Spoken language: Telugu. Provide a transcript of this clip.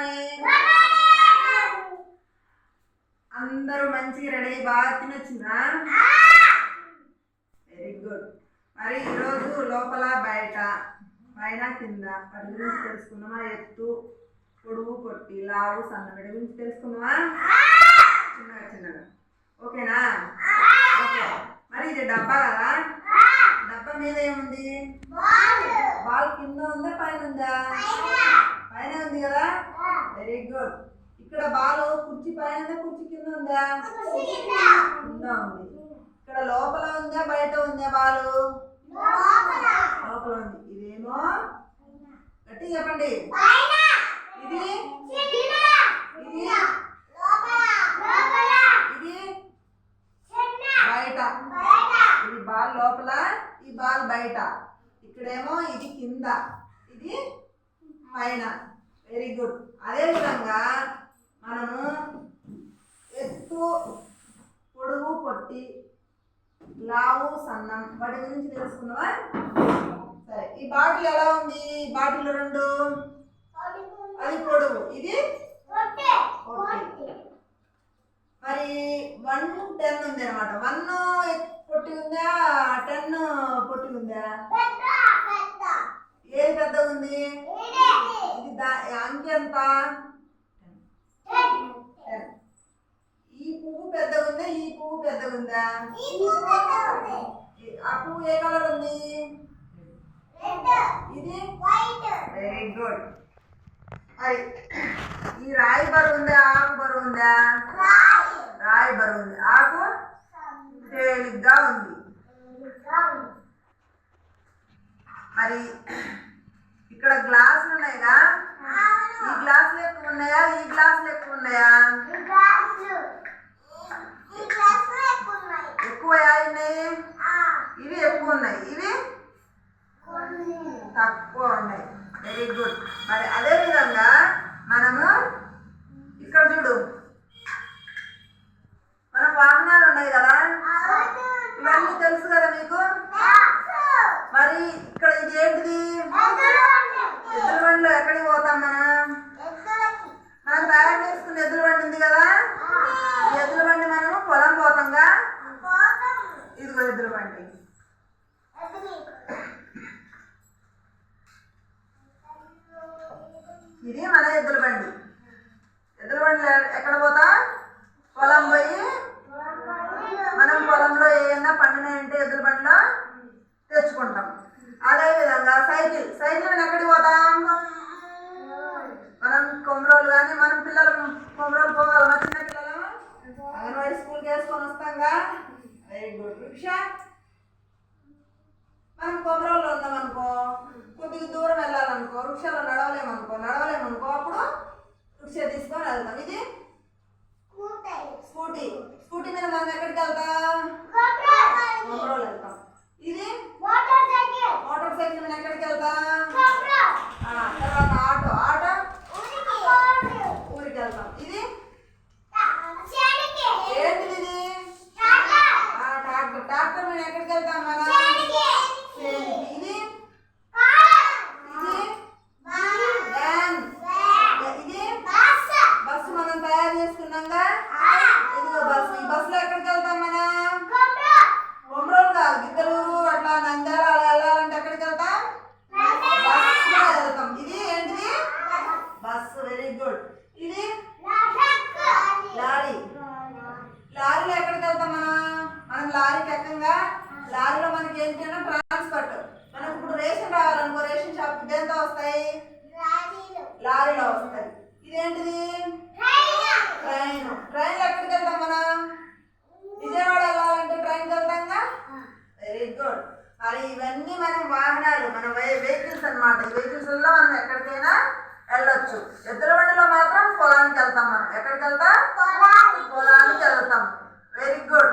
మార్నింగ్. అందరూ మంచిగా రెడీ బాగా తినొచ్చిందా? Very good. మరి ఈరోజు లోపల బయట పైన కింద వాటి గురించి తెలుసుకుందామా? ఎత్తు, పొడుగు, పొట్టి, లావు, సన్న వీటి గురించి తెలుసుకుందామా? చిన్నగా చిన్నగా ఓకేనా? ఓకే. మరి ఇది డబ్బా కదా, డబ్బా మీద ఏముంది? బాల్ కింద ఉందా పైన ఉందా? పైన ఉంది కదా, వెరీ గుడ్. ఇక్కడ బాల్ కుర్చీ పైన ఉందా కుర్చీ కింద ఉందా? కింద ఉంది. ఇక్కడ లోపల ఉందా బయట ఉందా? బాలు లోపల ఉంది. ఇదేమో గట్టి చెప్పండి. ఇది ఇది బయట. ఇది బాల్ లోపల, ఈ బాల్ బయట. ఇక్కడేమో ఇది కింద, ఇది పైన. Very good. అదేవిధంగా మనము ఎత్తు, పొడుగు, పొట్టి, లావు, సన్నం వాటి గురించి తెలుసుకున్నావా? సరే, ఈ బాటిల్ ఎలా ఉంది? బాటిల్ రెండు, అది పొడుగు, ఇది పొట్టి. మరి 1 10 ఉంది అనమాట. 1 పొట్టి ఉందా, 10 పొట్టి ఉందా? ఏది పెద్ద ఉంది? ఇది అంకె ఎంత? 10. ఈ పువ్వు పెద్ద ఉందా, ఈ పువ్వు పెద్ద ఉందా? ఆ పువ్వు ఏ కలర్ ఉంది? ఇది వెరీ గుడ్. మరి ఈ రాయి బరువు ఉందా, ఆకు బరువు ఉందా? రాయి బరువు ఉంది, ఆకు తేలిగ్గా ఉంది. మరి ఇక్కడ గ్లాసులు ఉన్నాయిగా, ఈ గ్లాసులు ఎక్కువ ఉన్నాయా, ఈ గ్లాసులు ఎక్కువ ఉన్నాయా? ఎక్కువ ఉన్నాయి. ఇవి ఎక్కువ ఉన్నాయి, ఇవి తక్కువ ఉన్నాయి. Very good. మరి అదే విధంగా మనము ఇక్కడ చూడు, మన వాహనాలు ఉన్నాయి కదా, ఇవన్నీ తెలుసు కదా మీకు. మరి ఇక్కడ ఇది ఏంటిది? ఎద్దుల బండిలో ఎక్కడికి పోతాం మనం? మనం తయారు చేసుకున్న ఎద్దుల బండి ఉంది కదా, ఈ ఎద్దుల బండి మనము పొలం పోతాంగా. ఇదిగో ఎద్దుల బండి. ఇది మన ఎద్దుల బండి. ఎద్దుల బండి ఎక్కడ పోతా? పొలం పోయి మనం పొలంలో ఏమన్నా పండినాయంటే ఎద్దుల బండిలో తెచ్చుకుంటాం. అదేవిధంగా సైకిల్ మనం ఎక్కడికి పోతాం? మనం కొమరోలు కానీ, మనం పిల్లలు కొమరోలు పోవాలి, మా చిన్న పిల్లలు అంగన్వాడీ స్కూల్కి వేసుకొని వస్తాంగా. Very good. రిక్షా మనం కొమరోల్లో ఉందామనుకో, కొద్దిగా దూరం వెళ్ళాలనుకో, రిక్షాలో నడవలేమనుకో అప్పుడు రిక్షా తీసుకొని వెళ్తాం. ఇది స్కూటీ మీద మనం ఎక్కడికి వెళ్తాం? కొమరోలు వెళ్తాం. ఇది మోటార్ సైకిల్ మీద ఎక్కడికి వెళ్తాం? తర్వాత ఆటో ఊరికి వెళ్తాం. ఇది ఏంటిది? ఇది ట్రాక్టర్ మీద ఎక్కడికి వెళ్తాం మనం? ఇది వ్యాన్. ఇది బస్సు మనం తయారు చేసుకున్నాంగా. ఇదిగో బస్సు. ఈ బస్సులో ఎక్కడికి వెళ్తాం మనం? కొమరోలు కాదు, గిద్దలూరు అట్లా నంద్యాల అలా వెళ్ళాలంటే ఎక్కడికి వెళ్తాం? బస్సులో వెళ్తాం. ఇది ఏంటిది? బస్సు. Very good. ఇది లారీ. లారీలో ఎక్కడికి వెళ్తాం మనం లారీకి ఎక్కంగా. లారీలో మనకి ఏంటి అంటే ట్రాన్స్పోర్ట్. మనకు ఇప్పుడు రేషన్ రావాలనుకో, రేషన్ షాప్కి దేంతో వస్తాయి? లారీలో వస్తాయి. ఇదేంటిది? ట్రైన్. ట్రైన్లో ఎక్కడికి వెళ్తాం మనం? విజయవాడ వెళ్ళాలంటే ట్రైన్కి వెళ్తాంగా. Very good. మరి ఇవన్నీ మనం వాహనాలు, మన వెహికల్స్ అనమాట. ఈ వెహికల్స్లో మనం ఎక్కడికైనా వెళ్ళొచ్చు. ఎద్దుల బండిలో మాత్రం పొలానికి వెళ్తాం. మనం ఎక్కడికి వెళ్తాం? పొలానికి వెళ్తాం. Very good.